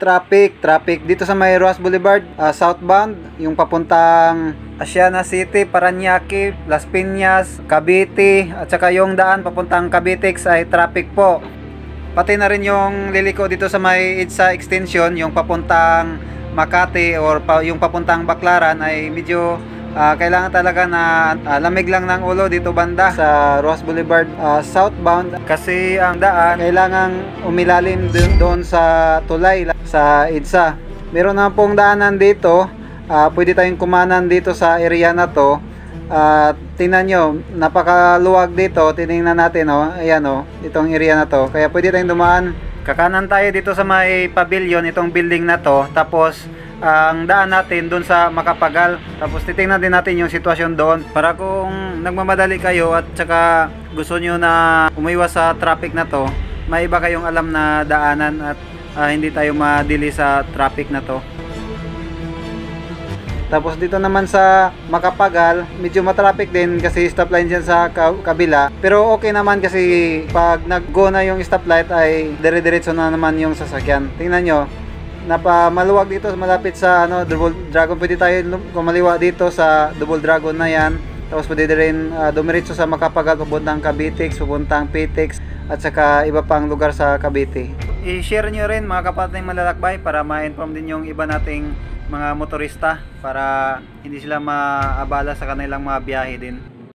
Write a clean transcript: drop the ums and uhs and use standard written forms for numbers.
traffic dito sa may Rojas Boulevard, southbound, yung papuntang Asiana City, Parañaque, Las Piñas, Cavite, at saka yung daan papuntang Cavitex ay traffic po. Pati na rin yung liliko dito sa may EDSA extension, yung papuntang Makati or yung papuntang Baclaran ay medyo kailangan talaga na lamig lang ng ulo dito banda sa Rojas Boulevard southbound, kasi ang daan kailangang umilalim doon sa tulay sa EDSA. Meron na pong daanan dito, pwede tayong kumanan dito sa area na to. Tingnan nyo, napakaluwag dito. Tinignan natin, ayan, itong area na to, kaya pwede tayong dumaan. Kakanan tayo dito sa may pavilion, itong building na to. Tapos ang daan natin doon sa Makapagal. Tapos titingnan din natin yung sitwasyon doon, para kung nagmamadali kayo at saka gusto nyo na umiwas sa traffic na to, may iba kayong alam na daanan at hindi tayo madili sa traffic na to. Tapos dito naman sa Makapagal, medyo matraffic din kasi stoplight dyan sa kabila. Pero okay naman kasi pag nag-go na yung stoplight ay dire-diretso na naman yung sasakyan. Tingnan nyo, napamaluwag dito, malapit sa Double Dragon. Pwede tayo kumaliwa dito sa Double Dragon na yan. Tapos pwede rin dumiretso sa Makapagal, papuntang Cavitex, papuntang Pitex, at saka iba pang lugar sa Cavite. I-share nyo rin mga kapatid malalakbay para ma-inform din yung iba nating mga motorista, para hindi sila maabala sa kanilang mga biyahe din.